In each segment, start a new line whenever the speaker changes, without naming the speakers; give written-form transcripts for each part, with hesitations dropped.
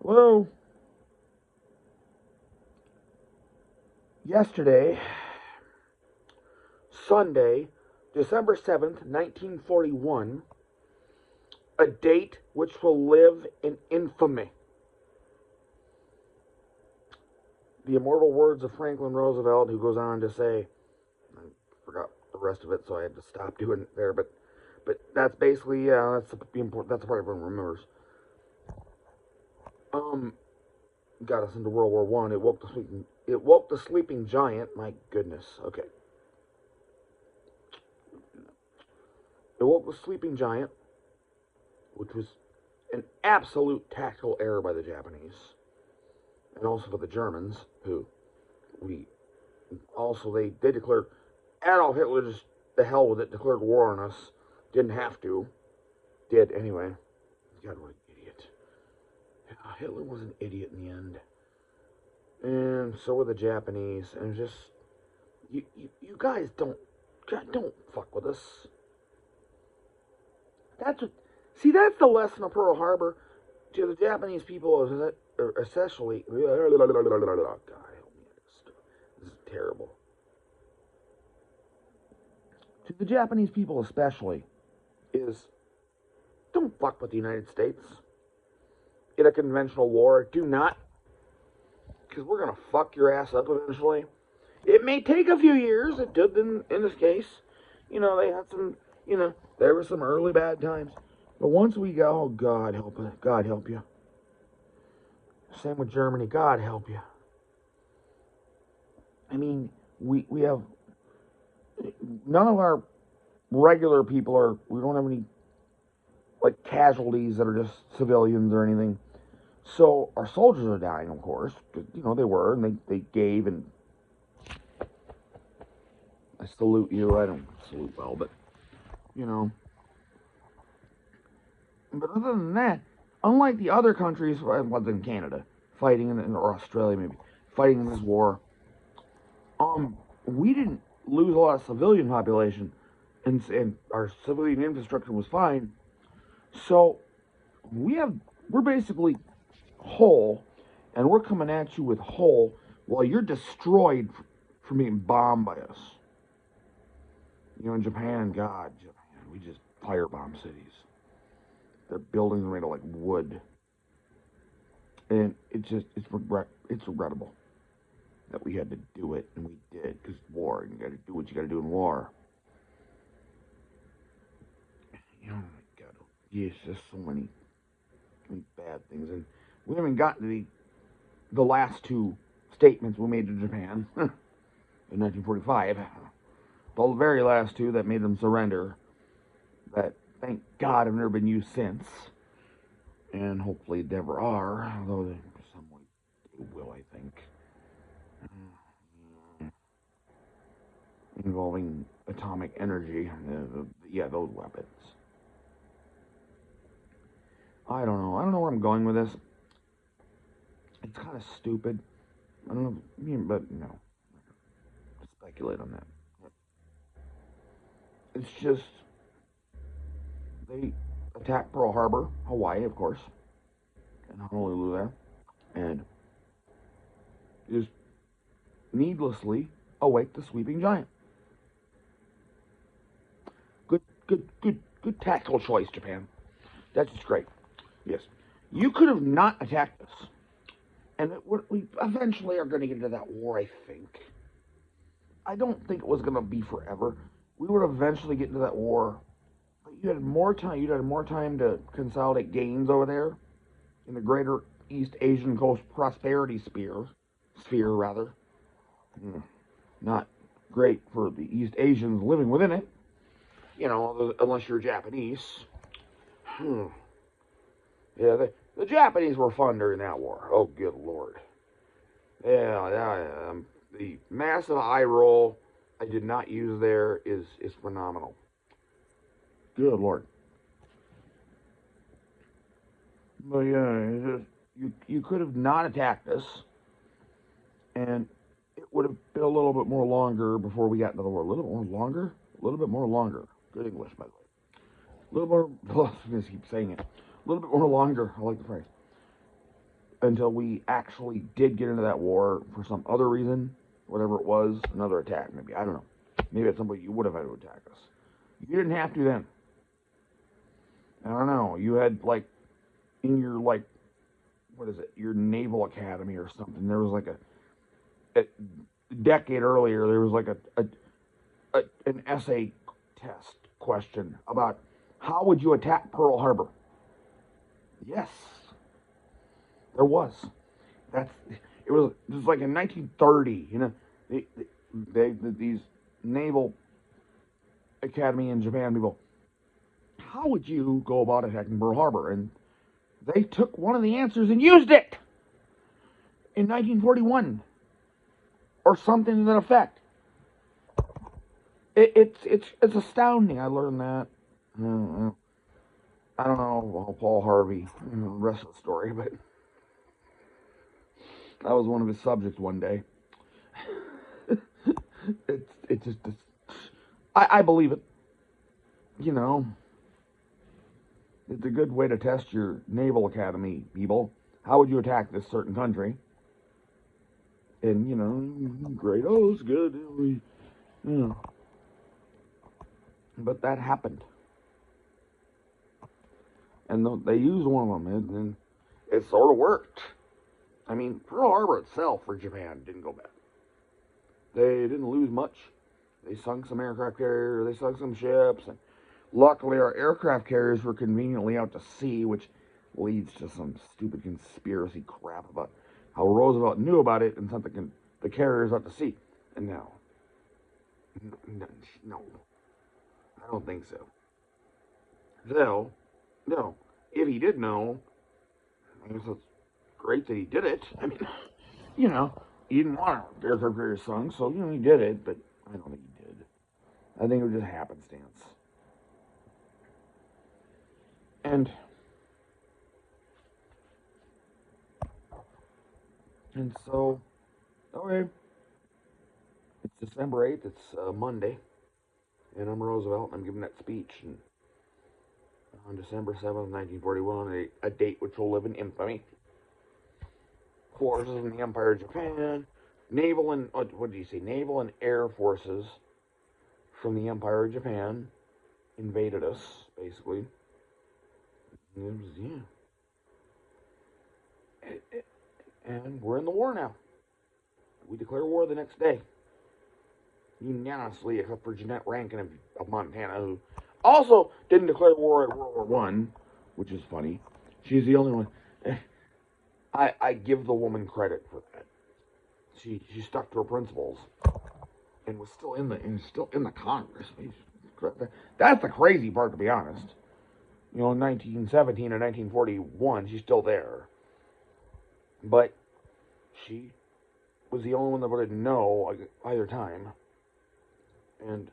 Hello. Yesterday, Sunday, December 7th, 1941, a date which will live in infamy. The immortal words of Franklin Roosevelt, who goes on to say, I forgot the rest of it, so I had to stop doing it there, but that's basically, that's the important, that's the part everyone remembers. Um, got us into World War One. It woke the sleeping giant. My goodness. Okay. It woke the sleeping giant, which was an absolute tactical error by the Japanese, and also for the Germans, who we also they declared Adolf Hitler just the hell with it, declared war on us. Didn't have to, did anyway. God, what an idiot! Hitler was an idiot in the end, and so were the Japanese. And just you guys don't fuck with us. That's what. See, that's the lesson of Pearl Harbor to the Japanese people, especially. God help me, this is terrible. To the Japanese people, especially, is don't fuck with the United States in a conventional war. Do not, because we're gonna fuck your ass up eventually. It may take a few years. It did in this case. They had some. There were some early bad times. But once we go, oh, God help us. God help you. Same with Germany. God help you. I mean, we have none of our regular people we don't have any like casualties that are just civilians or anything. So our soldiers are dying, of course. They were, and they gave, and I salute you. I don't salute well, but you know. But other than that, unlike the other countries, other than Canada, fighting or Australia maybe, fighting in this war, we didn't lose a lot of civilian population, and our civilian infrastructure was fine. So we're basically whole, and we're coming at you with whole while you're destroyed from being bombed by us. In Japan, we just firebomb cities. Their buildings are made of like wood, and it's regrettable that we had to do it, and we did, because war, and you got to do what you got to do in war. Oh my God, yes, there's so many bad things, and we haven't gotten to the last two statements we made to Japan in 1945. The very last two that made them surrender. That, thank God, have never been used since, and hopefully never are. Although some way they will, I think. Involving atomic energy. Those weapons. I don't know. I don't know where I'm going with this. It's kind of stupid. I don't know, but no. Speculate on that. It's just they attacked Pearl Harbor, Hawaii, of course, and Honolulu there, and just needlessly awake the sleeping giant. Good tactical choice, Japan. That's just great. Yes, you could have not attacked us, and we eventually are going to get into that war. I think. I don't think it was going to be forever. We would eventually get into that war. But you had more time. You'd had more time to consolidate gains over there in the greater East Asian Coast prosperity sphere rather. Not great for the East Asians living within it. Unless you're Japanese. Yeah, the Japanese were fun during that war. Oh, good Lord. Yeah. The massive eye roll I did not use there is phenomenal. Good Lord. But yeah, you could have not attacked us, and it would have been a little bit more longer before we got into the war. A little bit more longer? A little bit more longer. Good English, by the way. A little more, I just keep saying it. A little bit more longer. I like the phrase. until we actually did get into that war for some other reason, whatever it was, another attack maybe. I don't know. Maybe at some point you would have had to attack us. You didn't have to then. I don't know. You had like in your like what is it? Your naval academy or something. There was like a decade earlier. There was like an essay test question about how would you attack Pearl Harbor. Yes, there was. That's it was. It was like in 1930. You know, these naval academy in Japan people. How would you go about attacking Pearl Harbor? And they took one of the answers and used it in 1941 or something to that effect. It's astounding. I learned that. I don't know Paul Harvey, the rest of the story, but that was one of his subjects one day. It just I believe it. You know, it's a good way to test your naval academy people. How would you attack this certain country? And you know, great. Oh, it's good. You know. But that happened, and they used one of them, and it sort of worked. I mean, Pearl Harbor itself for Japan didn't go bad. They didn't lose much. They sunk some aircraft carriers, they sunk some ships, and luckily our aircraft carriers were conveniently out to sea, which leads to some stupid conspiracy crap about how Roosevelt knew about it and sent the carriers out to sea. And no, I don't think so. No, if he did know, I guess it's great that he did it. I mean, you know, he didn't want our aircraft carriers sunk, so you know he did it, but I don't think he did. I think it was just happenstance. And so, okay, it's December 8th, it's Monday, and I'm Roosevelt, and I'm giving that speech on December 7th, 1941, a date which will live in infamy. Forces in the Empire of Japan, naval and, what did you say, naval and air forces from the Empire of Japan invaded us, basically. And it was, yeah. And we're in the war now. We declare war the next day. Unanimously, except for Jeanette Rankin of Montana, who also didn't declare war at World War One, which is funny. She's the only one. I give the woman credit for that. She stuck to her principles and was still in the Congress. That's the crazy part, to be honest. You know, in 1917 or 1941, she's still there. But she was the only one that voted no either time. And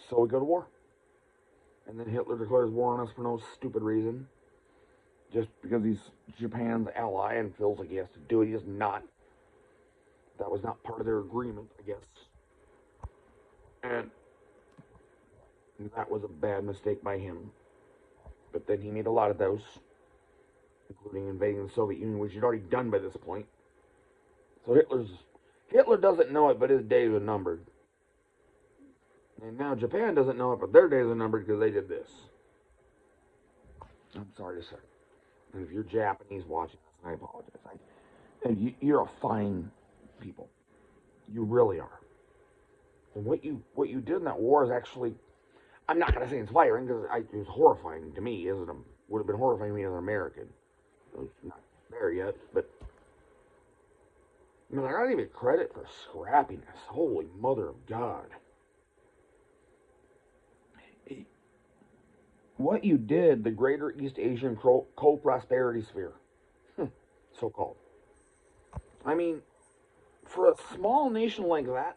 so we go to war. And then Hitler declares war on us for no stupid reason. Just because he's Japan's ally and feels like he has to do it. He is not. That was not part of their agreement, I guess. And that was a bad mistake by him. But then he made a lot of those, including invading the Soviet Union, which he'd already done by this point. So Hitler doesn't know it, but his days are numbered. And now Japan doesn't know it, but their days are numbered because they did this. I'm sorry to say. And if you're Japanese watching this, I apologize. And you're a fine people. You really are. And what you did in that war is actually, I'm not going to say inspiring because it was horrifying to me. Would have been horrifying to me as an American. It's not there yet, but I mean, I gotta give you credit for scrappiness. Holy mother of God. What you did, the Greater East Asian Co-Prosperity Sphere, so-called. I mean, for a small nation like that,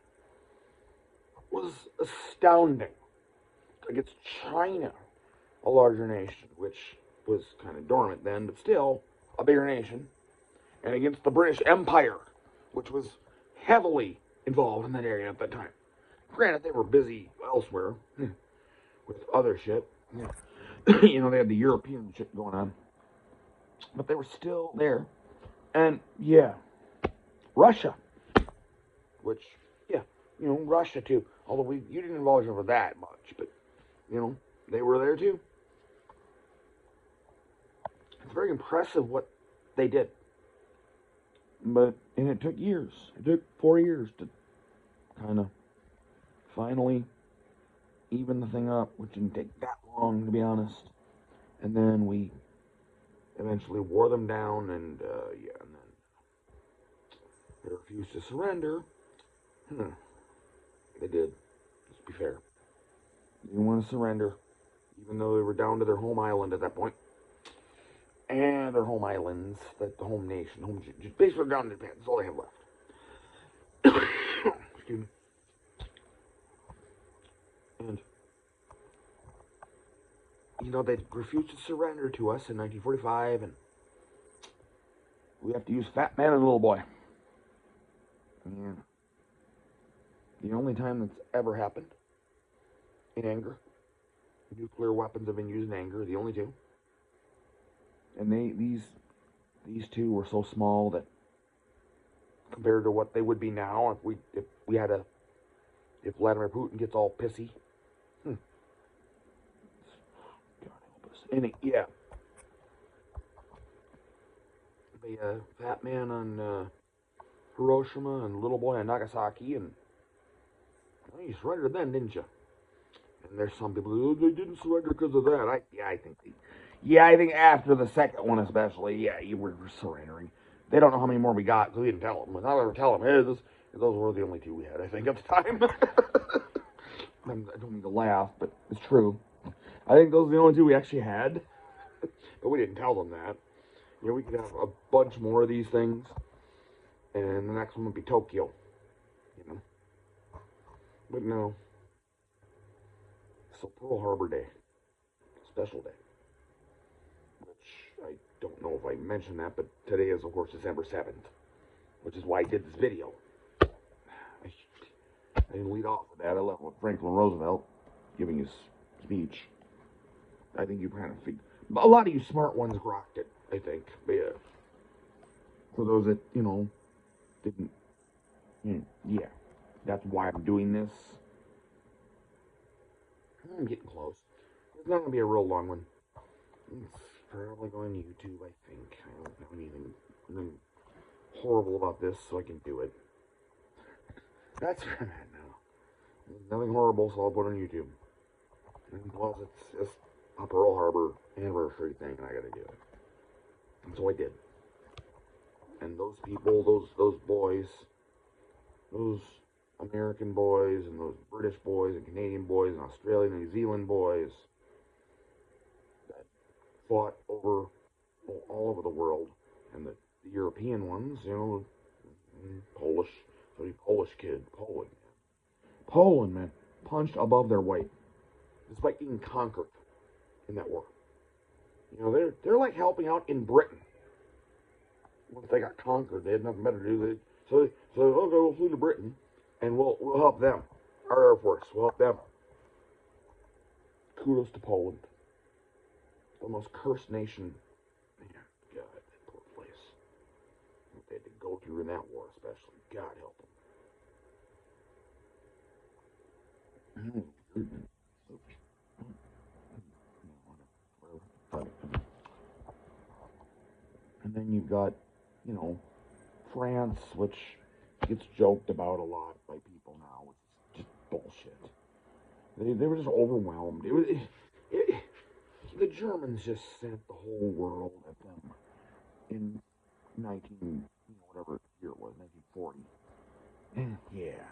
was astounding. Against China, a larger nation, which was kind of dormant then, but still a bigger nation, and against the British Empire, which was heavily involved in that area at that time. Granted, they were busy elsewhere with other shit. You know, they had the European shit going on. but they were still there. And yeah, Russia, which yeah, Russia too. Although you didn't involve us over that much, but they were there too. It's very impressive what they did. And it took years. It took 4 years to kind of finally even the thing up, which didn't take that long, to be honest. And then we eventually wore them down, and and then they refused to surrender. They did. Let's be fair. They didn't want to surrender, even though they were down to their home island at that point. And their home islands, the home nation, just basically down to Japan. That's all they have left. Excuse me. And, they refused to surrender to us in 1945, and we have to use Fat Man and Little Boy. Yeah. The only time that's ever happened in anger. Nuclear weapons have been used in anger, the only two. And these two were so small that compared to what they would be now if Vladimir Putin gets all pissy. God help us. And the Fat Man on Hiroshima and Little Boy on Nagasaki, and you surrendered then, didn't you? And there's some people who they didn't surrender because of that. I think after the second one especially, you were surrendering. They don't know how many more we got, so we didn't tell them. Without ever telling them, those were the only two we had, I think, at the time. I don't mean to laugh, but it's true. I think those are the only two we actually had. But we didn't tell them that. We could have a bunch more of these things, and the next one would be Tokyo. But no. So Pearl Harbor Day. Special day. I don't know if I mentioned that, but today is, of course, December 7th, which is why I did this video. I didn't lead off with that. I left with Franklin Roosevelt giving his speech. I think you kind of figured. A lot of you smart ones grokked it, I think. But yeah. For those that, didn't. Yeah. That's why I'm doing this. I'm getting close. It's not going to be a real long one. It's probably going to YouTube, I think. I don't have anything horrible about this, so I can do it. That's where I'm at now. There's nothing horrible, so I'll put it on YouTube. And plus, it's just a Pearl Harbor anniversary thing, and I gotta do it. And so I did. And those people, those boys, those American boys, and those British boys, and Canadian boys, and Australian and New Zealand boys, fought all over the world, and the European ones, Polish, so Polish kid, Poland, man, punched above their weight, despite being conquered in that war. They're like helping out in Britain. Once they got conquered, they had nothing better to do. So we'll flee to Britain, and we'll help them. Our Air Force will help them. Kudos to Poland. The most cursed nation. Man, God, that poor place. What they had to go through in that war, especially. God help them. And then you've got, France, which gets joked about a lot by people now, which is just bullshit. They were just overwhelmed. The Germans just sent the whole world at them in whatever year it was, 1940. Yeah.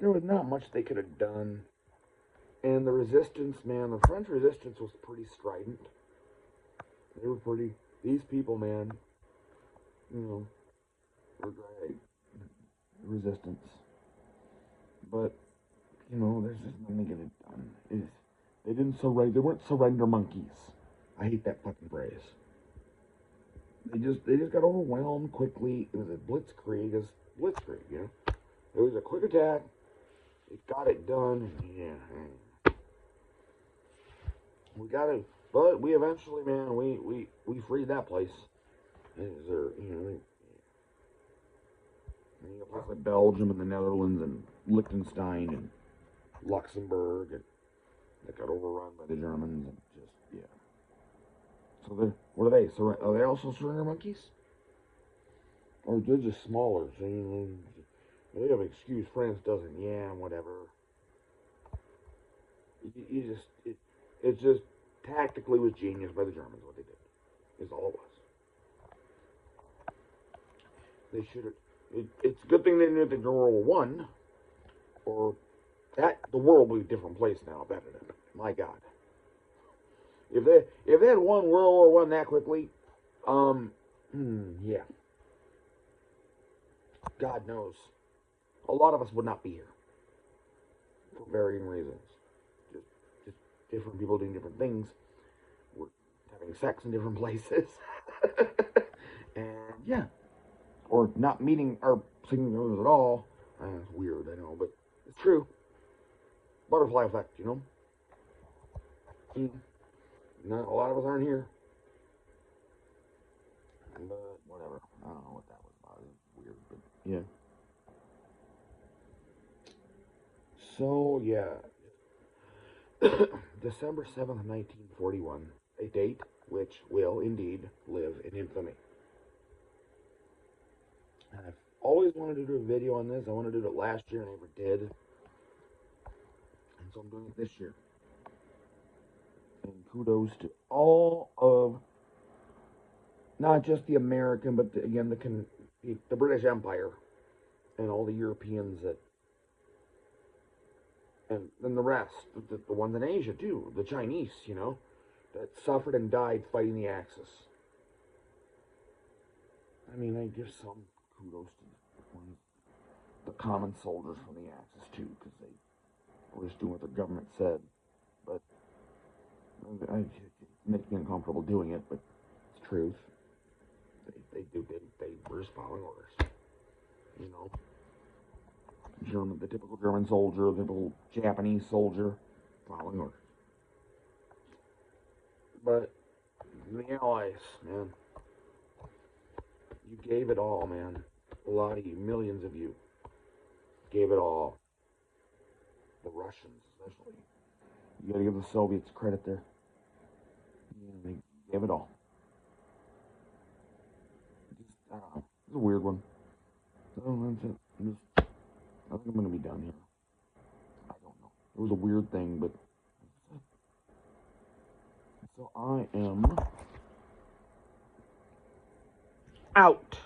There was not much they could have done. And the resistance, man, the French resistance was pretty strident. They were pretty, these people, man, were great. Resistance. But, there's just nothing they could have done. They didn't surrender, they weren't surrender monkeys. I hate that fucking phrase. They just got overwhelmed quickly. It was a blitzkrieg, It was a quick attack. It got it done. Yeah. We gotta, but we eventually, man, we freed that place. Is there, you got places like Belgium and the Netherlands and Liechtenstein and Luxembourg, and that got overrun by the Germans, and just, yeah. So they, what are they? So are they also surrender monkeys? Or they're just smaller? So, they have an excuse. France doesn't. Yeah, whatever. You just, it just tactically was genius by the Germans. What they did is all it was. They should have. It's a good thing they didn't think World War One, or that the world would be a different place now. Better than it. My God. If they had won World War One that quickly, yeah, God knows, a lot of us would not be here for varying reasons. Just, just different people doing different things. We're having sex in different places, and yeah, or not meeting our significant others at all. It's weird, I know, but it's true. Butterfly effect, Not a lot of us aren't here. But whatever. I don't know what that was about. It's weird, but yeah. So yeah. December 7th, 1941. A date which will indeed live in infamy. And I've always wanted to do a video on this. I wanted to do it last year and I never did. And so I'm doing it this year. And kudos to all of, not just the American, but again, the British Empire and all the Europeans that, and then the rest, the ones in Asia too, the Chinese, that suffered and died fighting the Axis. I mean, I give some kudos to the common soldiers from the Axis too, because they were just doing what the government said. But it makes me uncomfortable doing it, but it's truth. They were just following orders, the typical German soldier, the typical Japanese soldier, following orders. But the Allies, man, you gave it all, man. A lot of you, millions of you, gave it all. The Russians, especially. You gotta give the Soviets credit there. They gave it all. I don't know. It's a weird one. So that's it. I think I'm gonna be done here. I don't know. It was a weird thing, but so I am out.